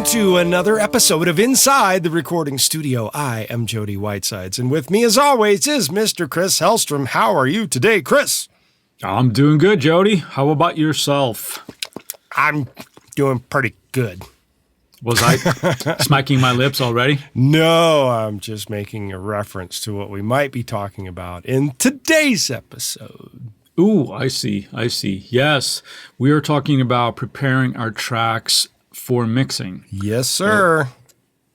to another episode of Inside the Recording Studio. I am Jody Whitesides, and with me as always is Mr. Chris Hellstrom. How are you today, Chris? I'm doing good, Jody. How about yourself? I'm doing pretty good. Was I smacking my lips already? No, I'm just making a reference to what we might be talking about in today's episode. Ooh, I see. Yes, we are talking about preparing our tracks for mixing. Yes, sir.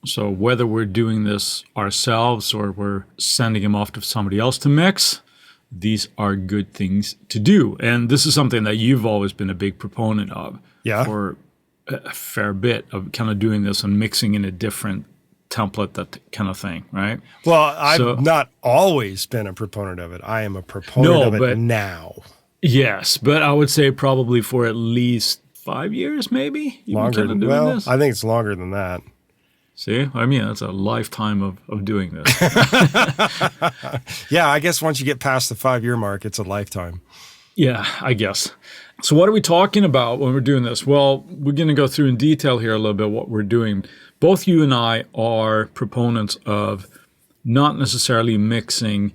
So whether we're doing this ourselves or we're sending them off to somebody else to mix, these are good things to do. And this is something that you've always been a big proponent of. Yeah. For a fair bit of kind of doing this and mixing in a different template, that kind of thing, right? Well, I've not always been a proponent of it. I am a proponent of it now. Yes, but I would say probably for at least 5 years, maybe? Longer than this? I think it's longer than that. See? I mean, that's a lifetime of doing this. Yeah, I guess once you get past the 5-year mark, it's a lifetime. Yeah, I guess. So what are we talking about when we're doing this? Well, we're going to go through in detail here a little bit what we're doing. Both you and I are proponents of not necessarily mixing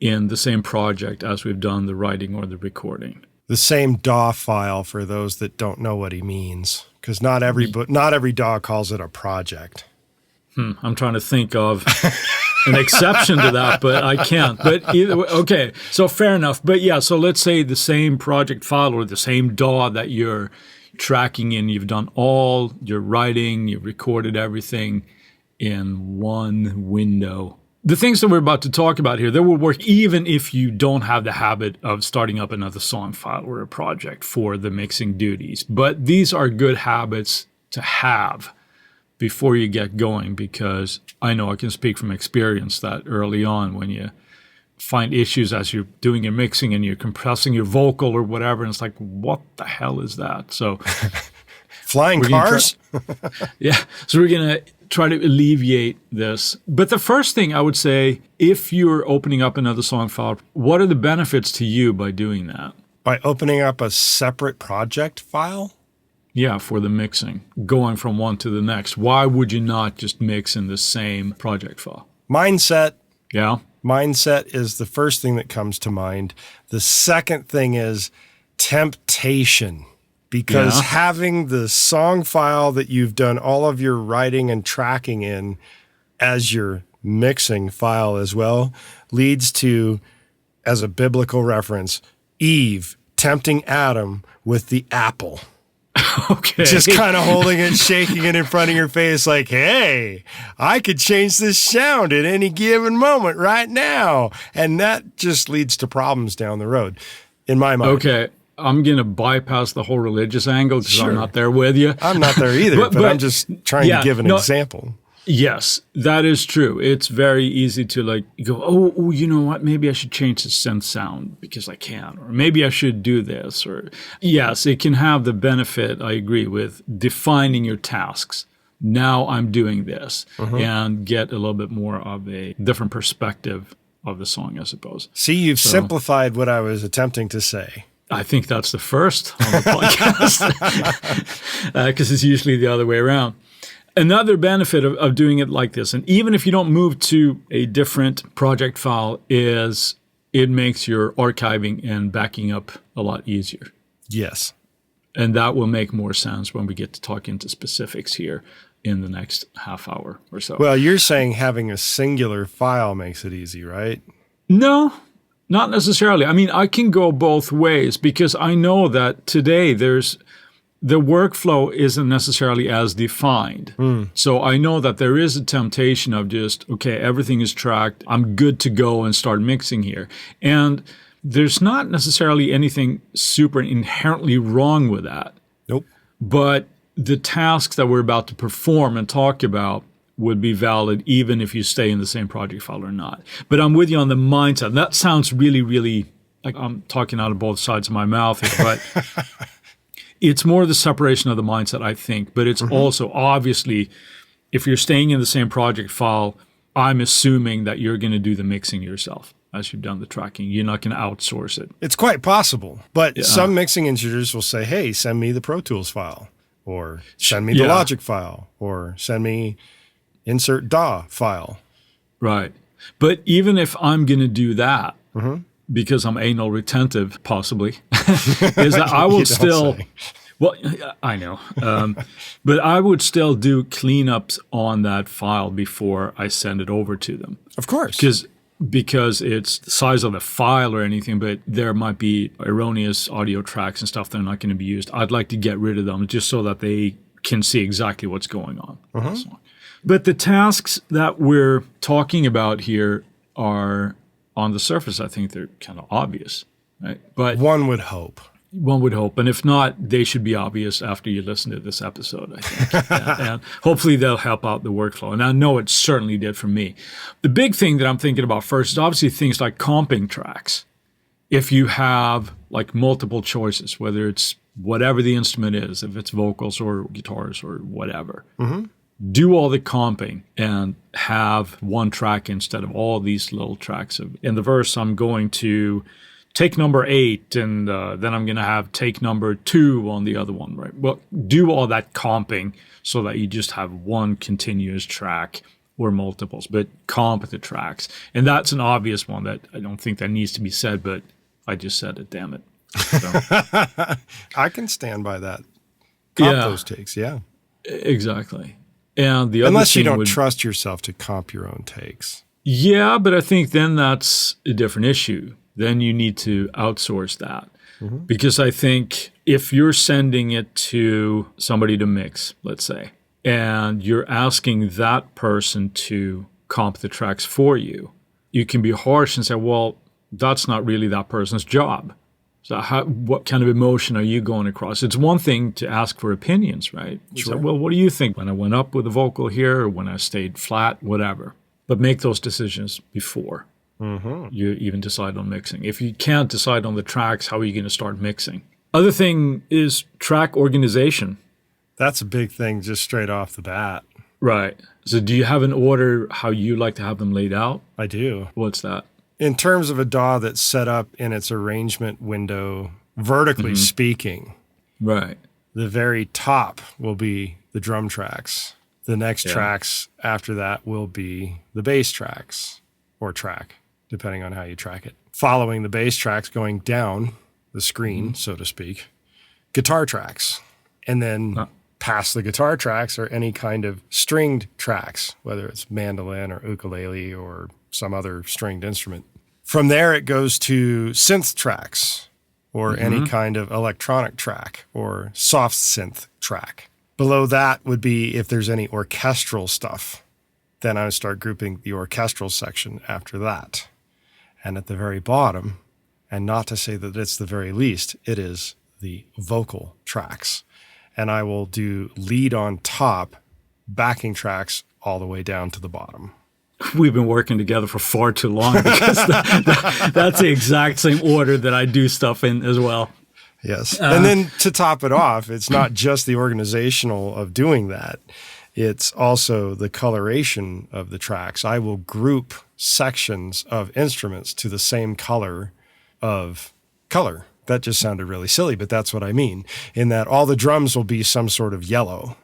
in the same project as we've done the writing or the recording. The same DAW file for those that don't know what he means, because not every DAW calls it a project. I'm trying to think of an exception to that, but I can't. But either way, okay, so fair enough. But yeah, so let's say the same project file or the same DAW that you're tracking in, you've done all your writing, you've recorded everything in one window. The things that we're about to talk about here, they will work even if you don't have the habit of starting up another song file or a project for the mixing duties. But these are good habits to have before you get going, because I know I can speak from experience that early on when you find issues as you're doing your mixing and you're compressing your vocal or whatever, and it's like, what the hell is that? So flying cars? Yeah. So we're going to try to alleviate this. But the first thing I would say, if you're opening up another song file, what are the benefits to you by doing that? By opening up a separate project file? Yeah, for the mixing, going from one to the next. Why would you not just mix in the same project file? Mindset. Yeah. Mindset is the first thing that comes to mind. The second thing is temptation, because having the song file that you've done all of your writing and tracking in as your mixing file as well leads to, as a biblical reference, Eve tempting Adam with the apple. Okay. Just kind of holding it, shaking it in front of your face like, hey, I could change this sound at any given moment right now. And that just leads to problems down the road, in my mind. Okay. I'm going to bypass the whole religious angle because I'm not there with you. I'm not there either, but I'm just trying to give an example. Yes, that is true. It's very easy to go, oh, you know what? Maybe I should change the synth sound because I can, or maybe I should do this. Or yes, it can have the benefit, I agree, with defining your tasks. Now I'm doing this and get a little bit more of a different perspective of the song, I suppose. See, you've simplified what I was attempting to say. I think that's the first on the podcast because it's usually the other way around. Another benefit of doing it like this, and even if you don't move to a different project file, is it makes your archiving and backing up a lot easier. Yes. And that will make more sense when we get to talk into specifics here in the next half hour or so. Well, you're saying having a singular file makes it easy, right? No, not necessarily. I mean, I can go both ways because I know that today the workflow isn't necessarily as defined. So I know that there is a temptation of just, okay, everything is tracked. I'm good to go and start mixing here. And there's not necessarily anything super inherently wrong with that. Nope. But the tasks that we're about to perform and talk about would be valid even if you stay in the same project file or not. But I'm with you on the mindset. That sounds really, really like I'm talking out of both sides of my mouth here, but it's more the separation of the mindset, I think. But it's also obviously, if you're staying in the same project file, I'm assuming that you're going to do the mixing yourself as you've done the tracking. You're not going to outsource it. It's quite possible. But some mixing engineers will say, hey, send me the Pro Tools file. or send me the logic file, or send me insert DAW file. Right. But even if I'm going to do that, because I'm anal retentive, possibly, is that I will still, well, I know, but I would still do cleanups on that file before I send it over to them. Of course. Because it's the size of the file or anything, but there might be erroneous audio tracks and stuff that are not going to be used. I'd like to get rid of them just so that they can see exactly what's going on. But the tasks that we're talking about here are, on the surface, I think they're kind of obvious, right? But one would hope. One would hope. And if not, they should be obvious after you listen to this episode, I think. and hopefully they'll help out the workflow. And I know it certainly did for me. The big thing that I'm thinking about first is obviously things like comping tracks. If you have like multiple choices, whether it's whatever the instrument is, if it's vocals or guitars or whatever, do all the comping and have one track instead of all these little tracks. In the verse, I'm going to take number 8, and then I'm going to have take number 2 on the other one, right? Well, do all that comping so that you just have one continuous track or multiples, but comp the tracks. And that's an obvious one that I don't think that needs to be said, but I just said it, damn it. So. I can stand by that. Comp those takes, yeah. Exactly. And the other Unless you don't trust yourself to comp your own takes. Yeah, but I think then that's a different issue. Then you need to outsource that. Because I think if you're sending it to somebody to mix, let's say, and you're asking that person to comp the tracks for you, you can be harsh and say, well, that's not really that person's job. So what kind of emotion are you going across? It's one thing to ask for opinions, right? Sure. So, well, what do you think when I went up with a vocal here or when I stayed flat, whatever? But make those decisions before you even decide on mixing. If you can't decide on the tracks, how are you going to start mixing? Other thing is track organization. That's a big thing just straight off the bat. Right. So do you have an order how you like to have them laid out? I do. What's that? In terms of a DAW that's set up in its arrangement window, vertically speaking, right, the very top will be the drum tracks. The next tracks after that will be the bass tracks, or track, depending on how you track it. Following the bass tracks, going down the screen, so to speak, guitar tracks. And then past the guitar tracks are any kind of stringed tracks, whether it's mandolin or ukulele or some other stringed instrument. From there, it goes to synth tracks or any kind of electronic track or soft synth track. Below that would be if there's any orchestral stuff. Then I would start grouping the orchestral section after that. And at the very bottom, and not to say that it's the very least, it is the vocal tracks. And I will do lead on top, backing tracks all the way down to the bottom. We've been working together for far too long because that's the exact same order that I do stuff in as well. Yes. And then to top it off, it's not just the organizational of doing that. It's also the coloration of the tracks. I will group sections of instruments to the same color of color. That just sounded really silly, but that's what I mean, in that all the drums will be some sort of yellow.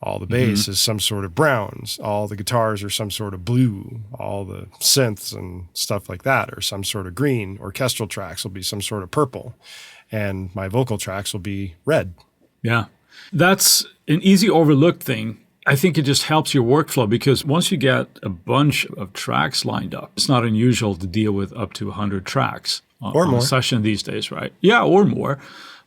All the bass is some sort of browns. All the guitars are some sort of blue. All the synths and stuff like that are some sort of green. Orchestral tracks will be some sort of purple. And my vocal tracks will be red. Yeah. That's an easy overlooked thing. I think it just helps your workflow because once you get a bunch of tracks lined up, it's not unusual to deal with up to 100 tracks on a session these days, right? Yeah, or more.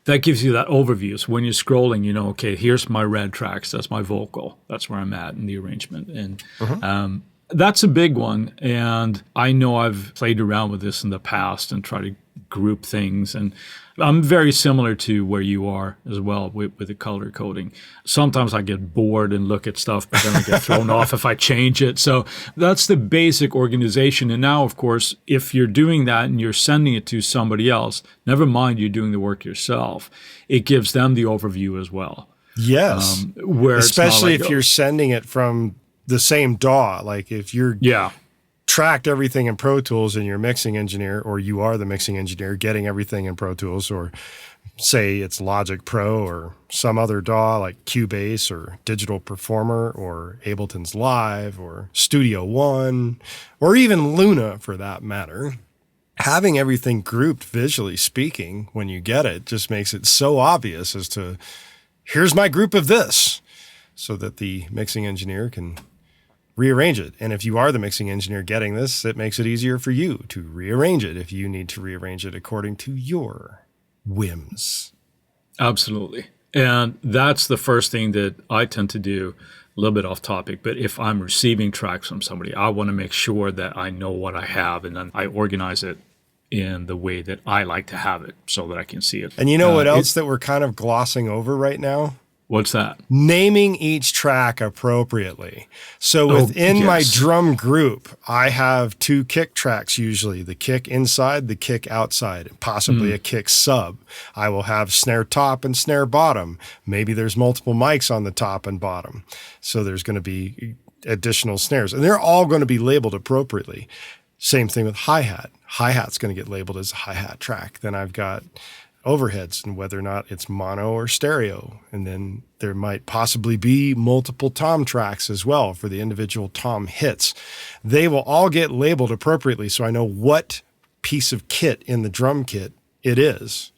That gives you that overview. So when you're scrolling, you know, okay, here's my red tracks. That's my vocal. That's where I'm at in the arrangement. And that's a big one. And I know I've played around with this in the past and tried to group things. And I'm very similar to where you are as well with the color coding. Sometimes I get bored and look at stuff, but then I get thrown off if I change it. So that's the basic organization. And now, of course, if you're doing that and you're sending it to somebody else, never mind you're doing the work yourself, it gives them the overview as well. Yes. Where especially if you're sending it from the same DAW, like if you're tracked everything in Pro Tools and you're a mixing engineer, or you are the mixing engineer getting everything in Pro Tools, or say it's Logic Pro or some other DAW like Cubase or Digital Performer or Ableton's Live or Studio One or even Luna for that matter, having everything grouped visually speaking when you get it just makes it so obvious as to here's my group of this, so that the mixing engineer can rearrange it. And if you are the mixing engineer getting this, it makes it easier for you to rearrange it if you need to rearrange it according to your whims. Absolutely. And that's the first thing that I tend to do, a little bit off topic, but if I'm receiving tracks from somebody, I want to make sure that I know what I have, and then I organize it in the way that I like to have it so that I can see it. And you know what else that we're kind of glossing over right now? What's that? Naming each track appropriately. So within my drum group, I have 2 kick tracks usually, the kick inside, the kick outside, and possibly a kick sub. I will have snare top and snare bottom. Maybe there's multiple mics on the top and bottom. So there's going to be additional snares, and they're all going to be labeled appropriately. Same thing with hi-hat. Hi-hat's going to get labeled as a hi-hat track. Then I've got overheads and whether or not it's mono or stereo. And then there might possibly be multiple tom tracks as well for the individual tom hits. They will all get labeled appropriately so I know what piece of kit in the drum kit it is.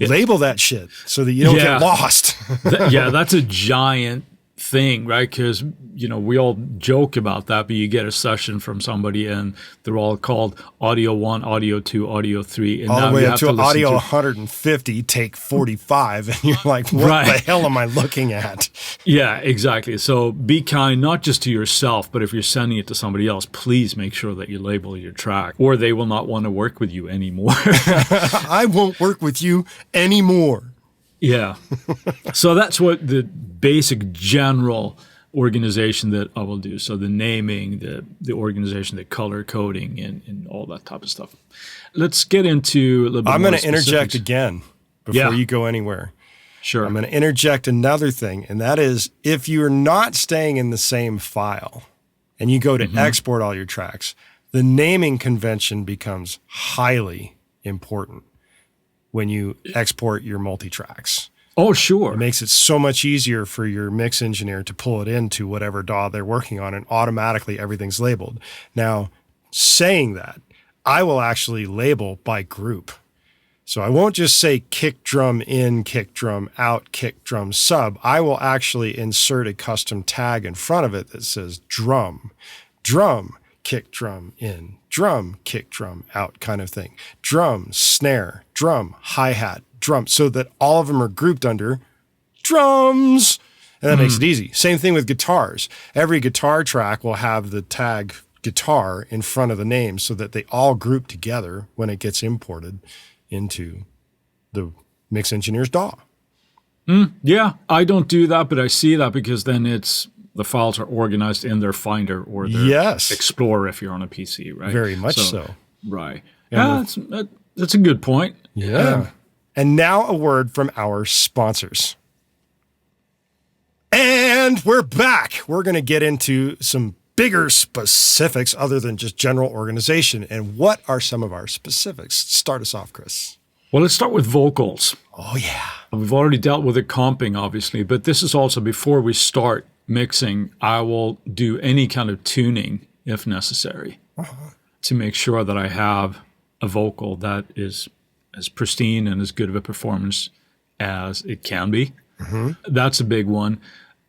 Label that shit so that you don't get lost. That's a giant thing, right? Because, we all joke about that, but you get a session from somebody and they're all called audio 1, audio 2, audio 3. And all now the way you up have to listen audio to 150, take 45. And you're like, what the hell am I looking at? Yeah, exactly. So be kind, not just to yourself, but if you're sending it to somebody else, please make sure that you label your track or they will not want to work with you anymore. I won't work with you anymore. Yeah. So that's what the basic general organization that I will do. So the naming, the organization, the color coding, and all that type of stuff. Let's get into a little bit more. I'm going to interject again before you go anywhere. Sure. I'm going to interject another thing, and that is if you're not staying in the same file and you go to export all your tracks, the naming convention becomes highly important when you export your multi-tracks. Oh, sure. It makes it so much easier for your mix engineer to pull it into whatever DAW they're working on, and automatically everything's labeled. Now, saying that, I will actually label by group. So I won't just say kick drum in, kick drum out, kick drum sub. I will actually insert a custom tag in front of it that says drum, drum, kick drum in, drum, kick drum out kind of thing. Drum, snare, drum, hi-hat, drum, so that all of them are grouped under drums. And that makes it easy. Same thing with guitars. Every guitar track will have the tag guitar in front of the name so that they all group together when it gets imported into the mix engineer's DAW. Yeah, I don't do that, but I see that because then the files are organized in their Finder or their Explorer if you're on a PC, right? Very much so. Right. Yeah, that's a good point. Yeah. And now a word from our sponsors. And we're back. We're going to get into some bigger specifics other than just general organization. And what are some of our specifics? Start us off, Chris. Well, let's start with vocals. Oh, yeah. We've already dealt with the comping, obviously, but this is also before we start mixing, I will do any kind of tuning if necessary to make sure that I have a vocal that is as pristine and as good of a performance as it can be. That's a big one.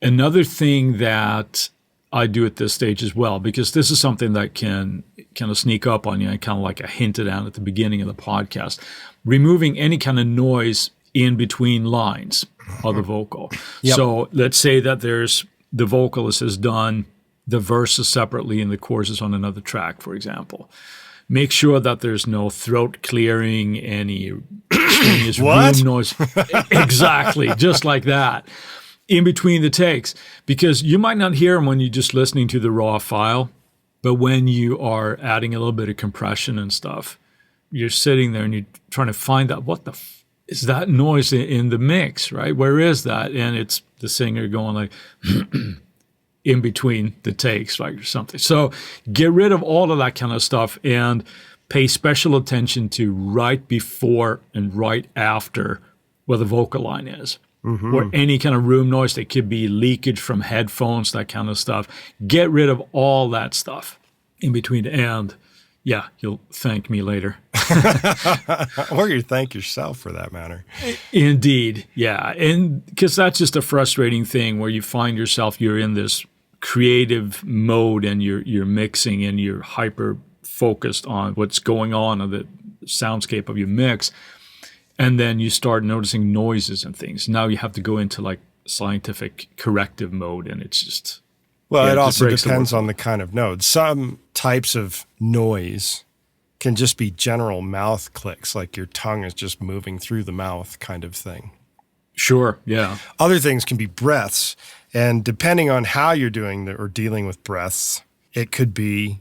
Another thing that I do at this stage as well, because this is something that can kind of sneak up on you, and kind of like I hinted at the beginning of the podcast, removing any kind of noise in between lines of the vocal. So let's say that the vocalist has done the verses separately and the choruses on another track, for example. Make sure that there's no throat clearing, any extraneous room noise. Exactly, just like that. In between the takes, because you might not hear them when you're just listening to the raw file, but when you are adding a little bit of compression and stuff, you're sitting there and you're trying to find out what the is that noise in the mix, right? Where is that? And it's the singer going like in between the takes, like or something. So get rid of all of that kind of stuff and pay special attention to right before and right after where the vocal line is. Or any kind of room noise. That could be leakage from headphones, that kind of stuff. Get rid of all that stuff in between. And yeah, you'll thank me later. Or you thank yourself for that matter. Indeed. Yeah. And because that's just a frustrating thing where you find yourself, you're in this creative mode and you're mixing and you're hyper focused on what's going on in the soundscape of your mix. And then you start noticing noises and things. Now you have to go into like scientific corrective mode, and it's just... Well, it also depends on the kind of node. Some types of noise can just be general mouth clicks, like your tongue is just moving through the mouth kind of thing. Sure, yeah. Other things can be breaths, and depending on how you're doing or dealing with breaths, it could be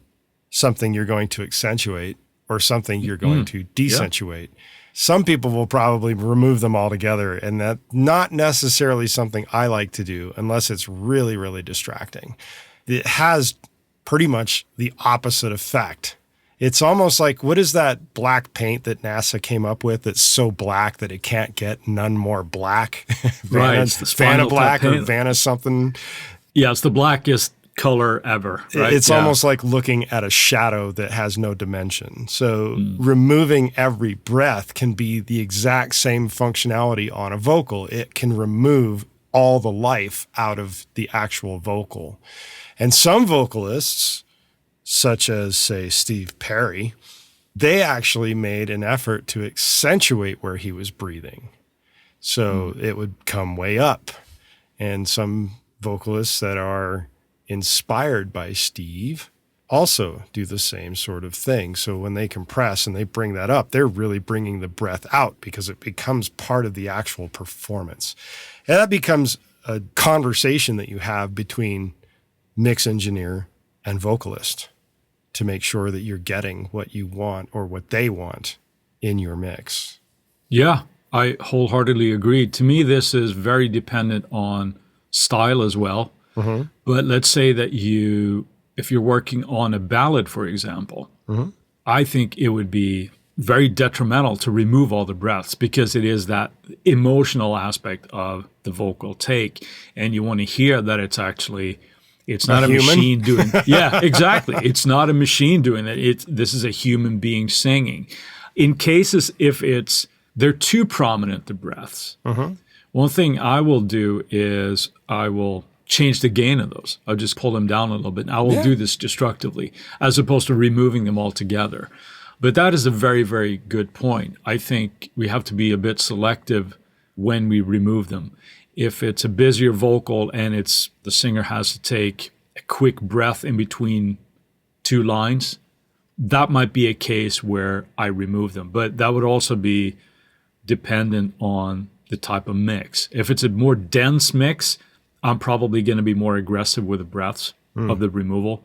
something you're going to accentuate or something you're going to decentuate. Yeah. Some people will probably remove them altogether, and that's not necessarily something I like to do unless it's really, really distracting. It has pretty much the opposite effect. It's almost like, what is that black paint that NASA came up with that's so black that it can't get none more black? Right. Vanna black or Vanna something. Yeah, it's the blackest color ever. Right? It's almost like looking at a shadow that has no dimension. So removing every breath can be the exact same functionality on a vocal. It can remove all the life out of the actual vocal. And some vocalists, such as, say, Steve Perry, they actually made an effort to accentuate where he was breathing. So it would come way up. And some vocalists that are inspired by Steve also do the same sort of thing. So when they compress and they bring that up, they're really bringing the breath out because it becomes part of the actual performance. And that becomes a conversation that you have between mix engineer and vocalist to make sure that you're getting what you want or what they want in your mix. Yeah, I wholeheartedly agree. To me, this is very dependent on style as well. But let's say that if you're working on a ballad, for example, I think it would be very detrimental to remove all the breaths because it is that emotional aspect of the vocal take. And you want to hear that it's not a machine doing it. Yeah, exactly. It's not a machine doing it. This is a human being singing. In cases if they're too prominent, the breaths, one thing I will do is I will change the gain of those. I'll just pull them down a little bit. And I will do this destructively as opposed to removing them altogether. But that is a very, very good point. I think we have to be a bit selective when we remove them. If it's a busier vocal and the singer has to take a quick breath in between two lines, that might be a case where I remove them. But that would also be dependent on the type of mix. If it's a more dense mix, I'm probably going to be more aggressive with the breaths of the removal.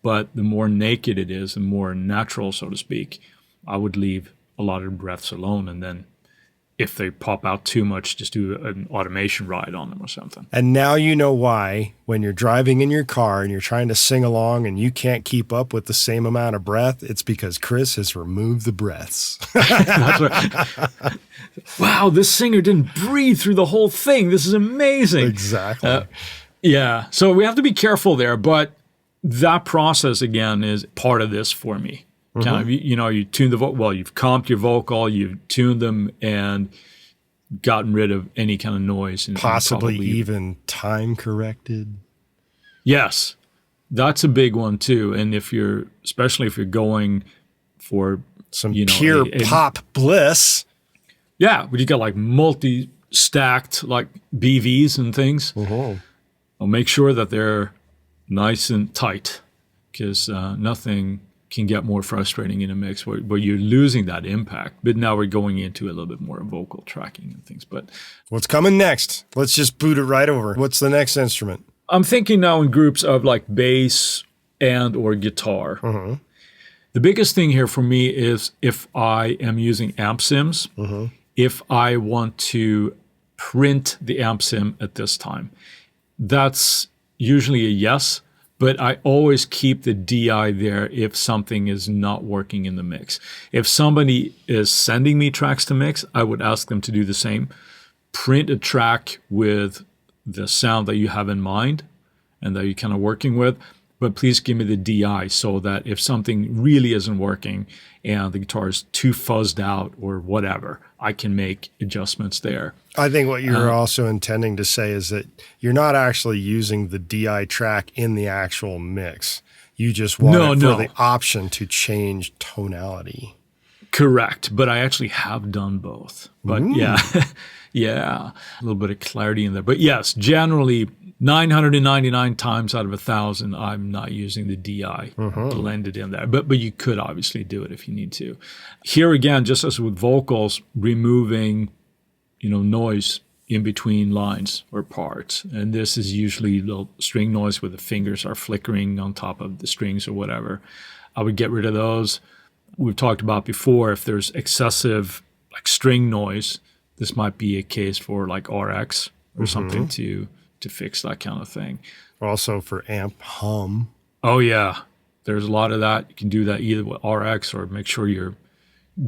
But the more naked it is and more natural, so to speak, I would leave a lot of the breaths alone. And then if they pop out too much, just do an automation ride on them or something. And now you know why when you're driving in your car and you're trying to sing along and you can't keep up with the same amount of breath, it's because Chris has removed the breaths. That's right. Wow, this singer didn't breathe through the whole thing. This is amazing. Exactly. Yeah, so we have to be careful there, but that process, again, is part of this for me. Kind of, you tune the vocal. Well, you've comped your vocal, you've tuned them, and gotten rid of any kind of noise, and possibly even time corrected. Yes, that's a big one too. And especially if you're going for some pure pop bliss, yeah, but you got like multi-stacked like BVs and things. I'll make sure that they're nice and tight because nothing can get more frustrating in a mix where you're losing that impact. But now we're going into a little bit more vocal tracking and things. But what's coming next? Let's just boot it right over. What's the next instrument? I'm thinking now in groups of like bass and or guitar. The biggest thing here for me is if I am using amp sims, if I want to print the amp sim at this time. That's usually a yes. But I always keep the DI there if something is not working in the mix. If somebody is sending me tracks to mix, I would ask them to do the same. Print a track with the sound that you have in mind and that you're kind of working with, but please give me the DI so that if something really isn't working and the guitar is too fuzzed out or whatever, I can make adjustments there. I think what you're also intending to say is that you're not actually using the DI track in the actual mix. You just want for the option to change tonality. Correct, but I actually have done both. But yeah, a little bit of clarity in there. But yes, generally 999 times out of 1,000, I'm not using the DI blended in there. But you could obviously do it if you need to. Here again, just as with vocals, removing noise in between lines or parts. And this is usually little string noise where the fingers are flickering on top of the strings or whatever. I would get rid of those. We've talked about before, if there's excessive like string noise, this might be a case for like RX or something to fix that kind of thing. Also for amp hum. Oh yeah, there's a lot of that. You can do that either with RX or make sure your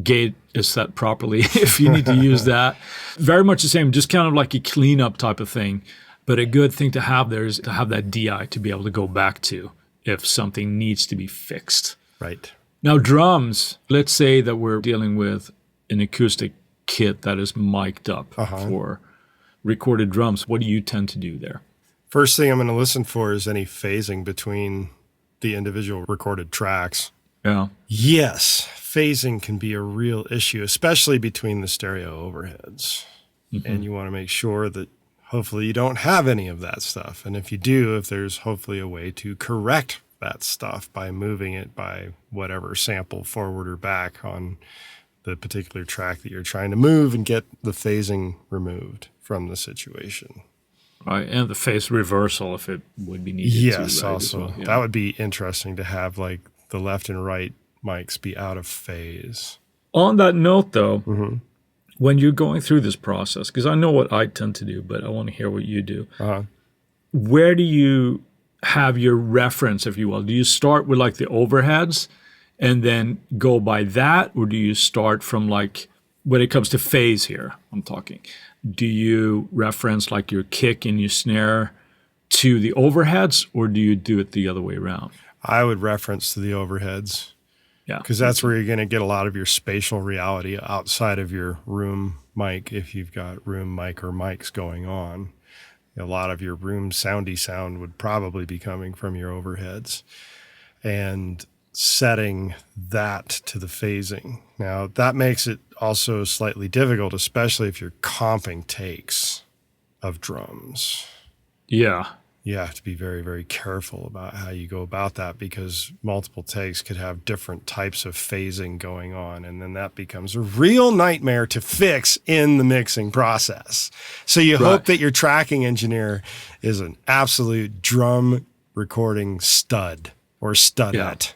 gate is set properly if you need to use that. Very much the same, just kind of like a cleanup type of thing. But a good thing to have there is to have that DI to be able to go back to if something needs to be fixed. Right. Now drums, let's say that we're dealing with an acoustic kit that is mic'd up for recorded drums. What do you tend to do there? First thing I'm going to listen for is any phasing between the individual recorded tracks. Yeah. Yes, phasing can be a real issue, especially between the stereo overheads. And you want to make sure that hopefully you don't have any of that stuff. And if you do, if there's hopefully a way to correct that stuff by moving it by whatever sample forward or back on the particular track that you're trying to move and get the phasing removed from the situation. Right, and the phase reversal if it would be needed. Yes, right, also. well. That would be interesting to have like the left and right mics be out of phase. On that note, though, when you're going through this process, because I know what I tend to do, but I want to hear what you do. Where do you have your reference, if you will? Do you start with like the overheads and then go by that? Or do you start from like, when it comes to phase here, I'm talking, do you reference like your kick and your snare to the overheads, or do you do it the other way around? I would reference to the overheads. Yeah. Because that's where you're going to get a lot of your spatial reality outside of your room mic. If you've got room mic or mics going on, a lot of your room soundy sound would probably be coming from your overheads. And setting that to the phasing. Now, that makes it also slightly difficult, especially if you're comping takes of drums. Yeah. You have to be very, very careful about how you go about that, because multiple takes could have different types of phasing going on, and then that becomes a real nightmare to fix in the mixing process. So you hope that your tracking engineer is an absolute drum recording stud or studette.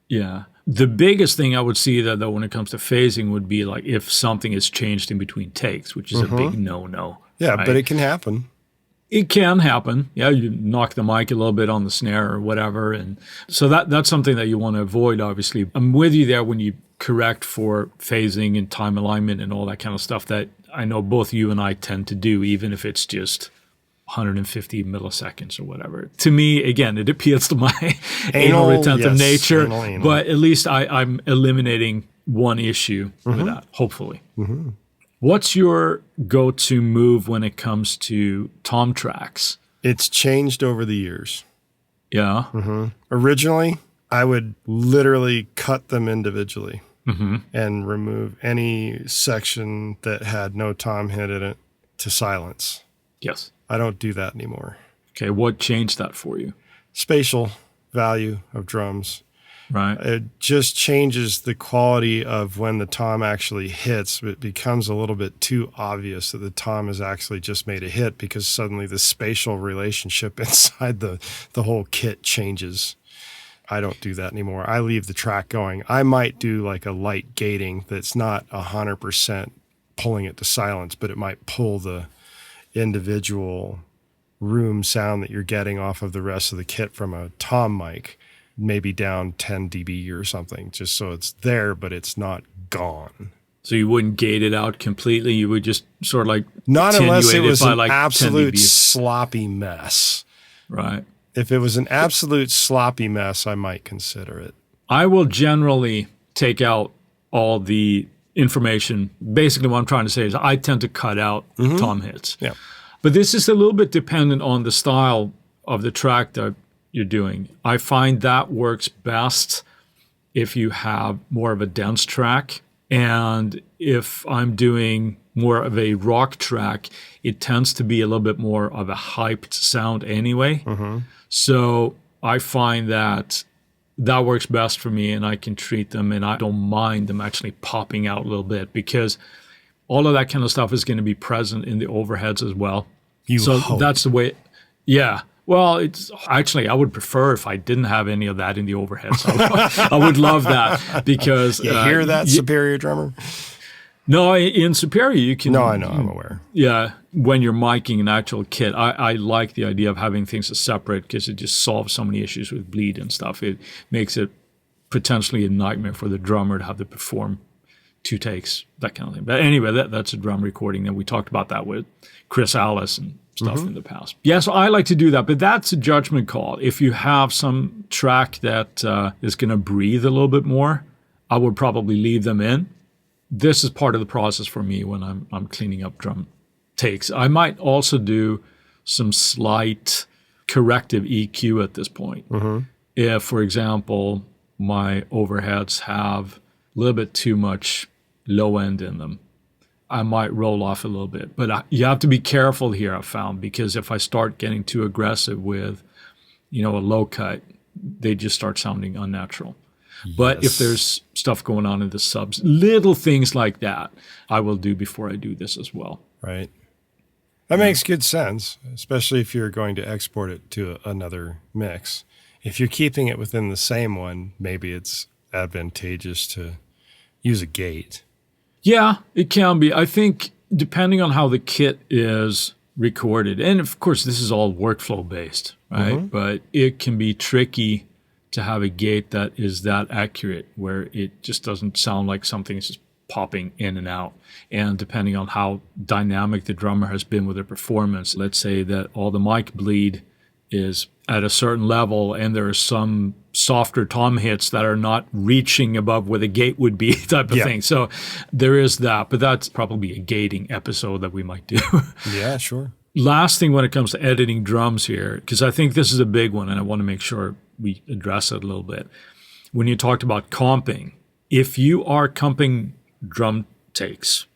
Yeah. The biggest thing I would see that though when it comes to phasing would be like if something is changed in between takes, which is a big no-no. Yeah, right? but it can happen. It can happen. Yeah, you knock the mic a little bit on the snare or whatever. And so that's something that you want to avoid, obviously. I'm with you there when you correct for phasing and time alignment and all that kind of stuff that I know both you and I tend to do, even if it's just 150 milliseconds or whatever. To me, again, it appeals to my anal retentive nature, but at least I'm eliminating one issue with that, hopefully. What's your go-to move when it comes to tom tracks? It's changed over the years. Yeah. Originally, I would literally cut them individually and remove any section that had no tom hit in it to silence. Yes. I don't do that anymore. Okay, what changed that for you? Spatial value of drums. Right. It just changes the quality of when the tom actually hits. It becomes a little bit too obvious that the tom has actually just made a hit, because suddenly the spatial relationship inside the whole kit changes. I don't do that anymore. I leave the track going. I might do like a light gating that's not 100% pulling it to silence, but it might pull the individual room sound that you're getting off of the rest of the kit from a tom mic, maybe down 10 dB or something, just so it's there, but it's not gone. So you wouldn't gate it out completely. You would just sort of like not unless it was an like absolute sloppy mess. Right. If it was an absolute sloppy mess, I might consider it. I will generally take out all the information. Basically, what I'm trying to say is I tend to cut out tom hits. Yeah. But this is a little bit dependent on the style of the track that you're doing. I find that works best if you have more of a dense track. And if I'm doing more of a rock track, it tends to be a little bit more of a hyped sound anyway. So I find that works best for me, and I can treat them, and I don't mind them actually popping out a little bit, because all of that kind of stuff is going to be present in the overheads as well. That's the way. Yeah. Well, it's actually, I would prefer if I didn't have any of that in the overheads. I would love that, because you hear that, Superior drummer? No, in Superior you can. No, I know, I'm aware. Yeah, when you're miking an actual kit, I like the idea of having things separate, because it just solves so many issues with bleed and stuff. It makes it potentially a nightmare for the drummer to have to perform 2 takes, that kind of thing. But anyway, that's a drum recording, and we talked about that with Chris Alice and stuff in the past. Yeah, so I like to do that, but that's a judgment call. If you have some track that is going to breathe a little bit more, I would probably leave them in. This is part of the process for me when I'm cleaning up drum takes. I might also do some slight corrective EQ at this point. If, for example, my overheads have a little bit too much low end in them, I might roll off a little bit. But you have to be careful here, I've found, because if I start getting too aggressive with, a low cut, they just start sounding unnatural. Yes. But if there's stuff going on in the subs, little things like that, I will do before I do this as well. Right. That makes good sense, especially if you're going to export it to another mix. If you're keeping it within the same one, maybe it's advantageous to use a gate. Yeah, it can be. I think depending on how the kit is recorded, and of course this is all workflow based, right? But it can be tricky to have a gate that is that accurate, where it just doesn't sound like something is just popping in and out. And depending on how dynamic the drummer has been with their performance, let's say that all the mic bleed is at a certain level, and there are some softer tom hits that are not reaching above where the gate would be, type of thing. So there is that, but that's probably a gating episode that we might do. Yeah, sure. Last thing when it comes to editing drums here, because I think this is a big one, and I want to make sure we address it a little bit. When you talked about comping, if you are comping drum takes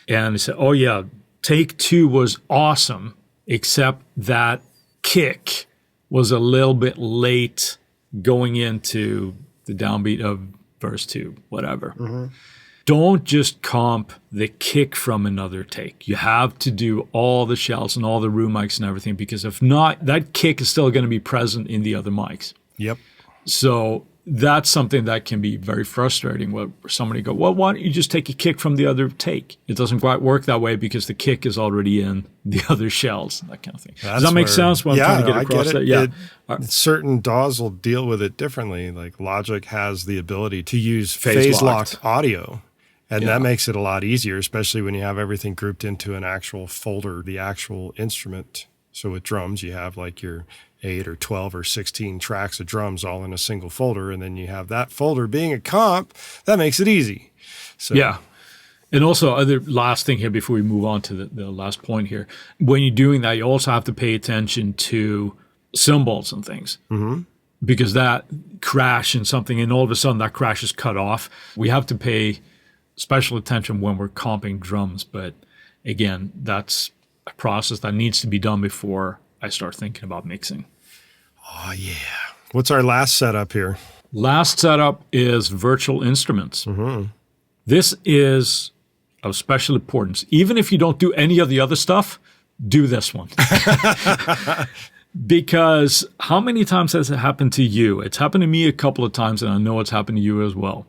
and you say, oh yeah, take 2 was awesome, except that kick was a little bit late going into the downbeat of verse 2, whatever. Don't just comp the kick from another take. You have to do all the shells and all the room mics and everything, because if not, that kick is still going to be present in the other mics. Yep. So that's something that can be very frustrating, where somebody go, well, why don't you just take a kick from the other take? It doesn't quite work that way, because the kick is already in the other shells, that kind of thing. Does that make sense? What I'm trying to get across that? Yeah. Certain DAWs will deal with it differently. Like Logic has the ability to use phase-locked audio, and that makes it a lot easier, especially when you have everything grouped into an actual folder, the actual instrument. So with drums, you have like your 8 or 12 or 16 tracks of drums all in a single folder, and then you have that folder being a comp. That makes it easy. So yeah. And also, other last thing here before we move on to the last point here, when you're doing that, you also have to pay attention to cymbals and things, because that crash and something, and all of a sudden that crash is cut off. We have to pay special attention when we're comping drums, but again, that's a process that needs to be done before I start thinking about mixing. Oh, yeah. What's our last setup here? Last setup is virtual instruments. This is of special importance. Even if you don't do any of the other stuff, do this one. Because how many times has it happened to you? It's happened to me a couple of times, and I know it's happened to you as well.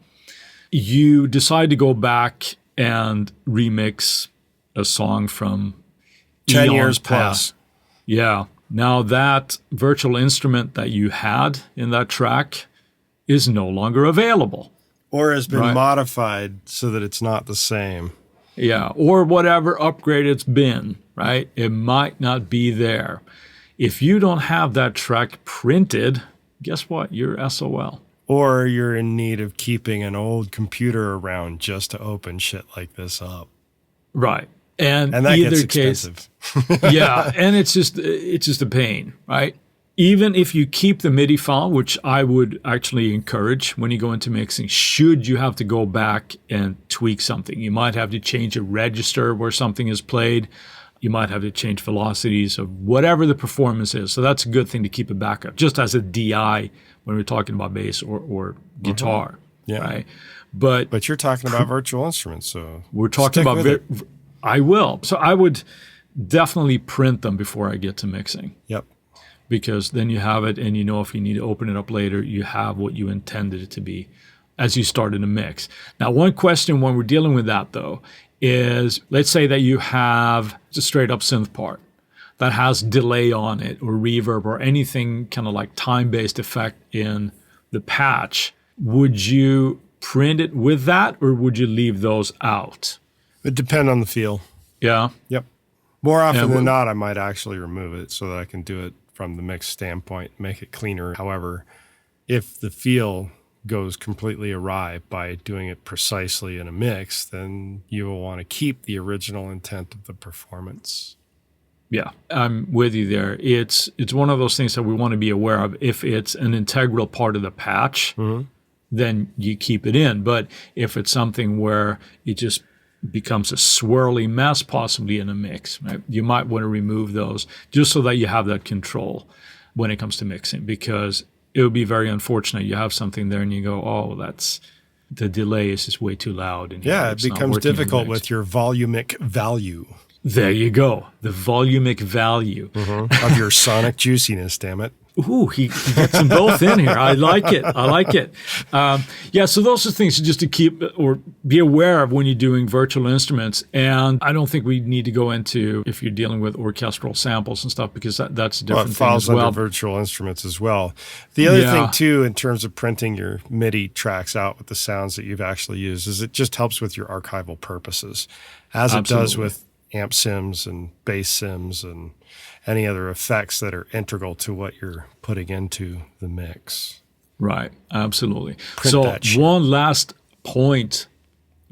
You decide to go back and remix a song from 10 years plus. Yeah. Now that virtual instrument that you had in that track is no longer available. Or has been modified so that it's not the same. Yeah, or whatever upgrade it's been, right? It might not be there. If you don't have that track printed, guess what? You're SOL. Or you're in need of keeping an old computer around just to open shit like this up. Right. And that either gets expensive. Yeah, and it's just a pain, right? Even if you keep the MIDI file, which I would actually encourage when you go into mixing, should you have to go back and tweak something. You might have to change a register where something is played. You might have to change velocities of whatever the performance is. So that's a good thing to keep a backup, just as a DI when we're talking about bass or guitar, right? But you're talking about virtual instruments, so we're talking about I will. So I would definitely print them before I get to mixing. Yep. Because then you have it, and you know if you need to open it up later, you have what you intended it to be as you started to mix. Now, one question when we're dealing with that, though, is let's say that you have a straight-up synth part that has delay on it or reverb or anything kind of like time-based effect in the patch. Would you print it with that, or would you leave those out? It depends on the feel. Yeah? Yep. More often than not, I might actually remove it so that I can do it from the mix standpoint, make it cleaner. However, if the feel goes completely awry by doing it precisely in a mix, then you will want to keep the original intent of the performance. Yeah, I'm with you there. It's one of those things that we want to be aware of. If it's an integral part of the patch, then you keep it in. But if it's something where it just becomes a swirly mess possibly in a mix, right? You might want to remove those just so that you have that control when it comes to mixing, because it would be very unfortunate. You have something there and you go, oh, that's the delay is just way too loud. And it becomes difficult with your volumic value. There you go. The volumic value of your sonic juiciness, damn it. Ooh, he gets them both in here. I like it. So those are things just to keep or be aware of when you're doing virtual instruments. And I don't think we need to go into if you're dealing with orchestral samples and stuff, because that's a different thing as well. It falls under virtual instruments as well. The other thing, too, in terms of printing your MIDI tracks out with the sounds that you've actually used, is it just helps with your archival purposes, as it does with amp sims and bass sims and any other effects that are integral to what you're putting into the mix. Right, absolutely. So one last point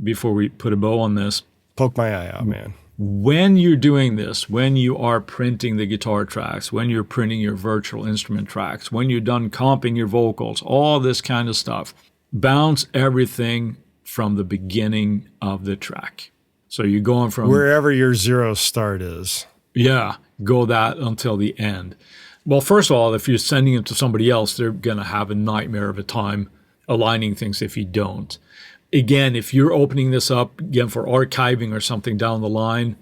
before we put a bow on this. Poke my eye out, man. When you're doing this, when you are printing the guitar tracks, when you're printing your virtual instrument tracks, when you're done comping your vocals, all this kind of stuff, bounce everything from the beginning of the track. So you're going from wherever your zero start is. Yeah, go that until the end. Well, first of all, if you're sending it to somebody else, they're going to have a nightmare of a time aligning things if you don't. Again, if you're opening this up, again, for archiving or something down the line,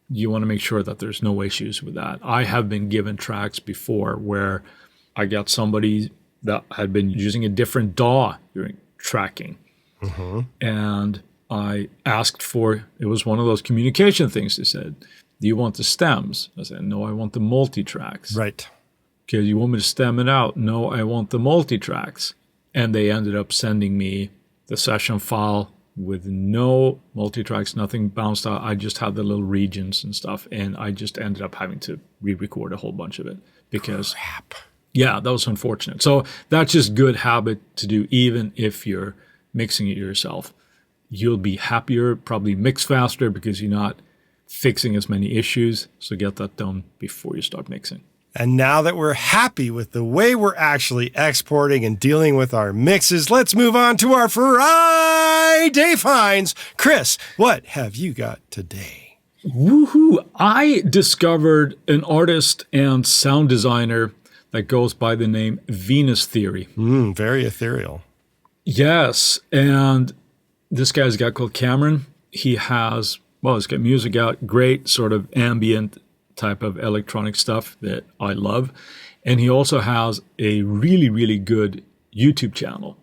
you want to make sure that there's no issues with that. I have been given tracks before where I got somebody that had been using a different DAW during tracking. And I asked for, it was one of those communication things. They said, do you want the stems? I said, no, I want the multi-tracks. Right. Okay, you want me to stem it out? No, I want the multi-tracks. And they ended up sending me the session file with no multi-tracks, nothing bounced out. I just had the little regions and stuff. And I just ended up having to re-record a whole bunch of it because, yeah, that was unfortunate. So that's just good habit to do, even if you're mixing it yourself. You'll be happier, probably mix faster because you're not fixing as many issues. So get that done before you start mixing. And now that we're happy with the way we're actually exporting and dealing with our mixes, let's move on to our Friday finds. Chris, what have you got today? Woohoo! I discovered an artist and sound designer that goes by the name Venus Theory. Very ethereal. Yes, and this guy's guy called Cameron. He's got music out, great sort of ambient type of electronic stuff that I love. And he also has a really, really good YouTube channel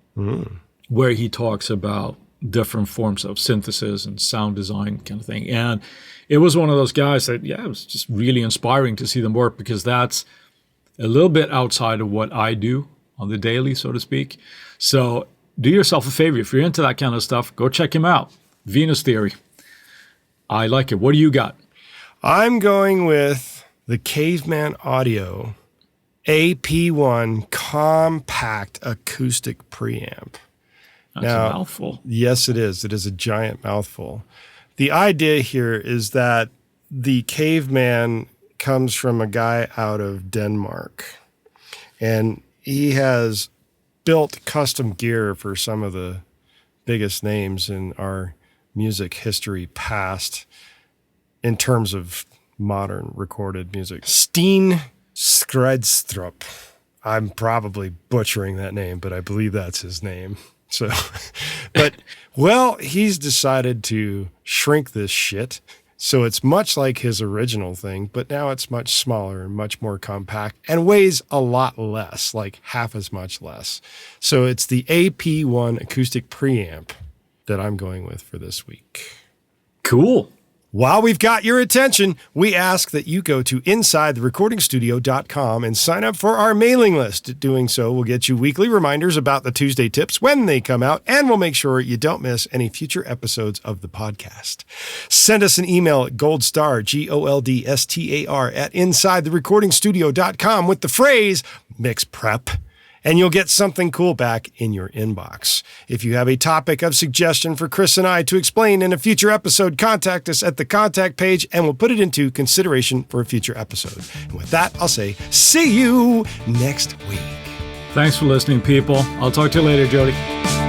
where he talks about different forms of synthesis and sound design kind of thing. And it was one of those guys that, it was just really inspiring to see them work, because that's a little bit outside of what I do on the daily, so to speak. So do yourself a favor. If you're into that kind of stuff, go check him out. Venus Theory. I like it. What do you got? I'm going with the Caveman Audio AP1 compact acoustic preamp. That's a mouthful. Yes, it is. It is a giant mouthful. The idea here is that the Caveman comes from a guy out of Denmark, and he has built custom gear for some of the biggest names in our music history past in terms of modern recorded music. Steen Skredstrup. I'm probably butchering that name, but I believe that's his name. So, but, well, he's decided to shrink this shit. So it's much like his original thing, but now it's much smaller and much more compact and weighs a lot less, like half as much less. So it's the AP1 acoustic preamp that I'm going with for this week. Cool. While we've got your attention, we ask that you go to InsideTheRecordingStudio.com and sign up for our mailing list. Doing so will get you weekly reminders about the Tuesday tips when they come out, and we'll make sure you don't miss any future episodes of the podcast. Send us an email at goldstar, GOLDSTAR, at InsideTheRecordingStudio.com with the phrase Mix Prep, and you'll get something cool back in your inbox. If you have a topic of suggestion for Chris and I to explain in a future episode, contact us at the contact page and we'll put it into consideration for a future episode. And with that, I'll say, see you next week. Thanks for listening, people. I'll talk to you later, Jody.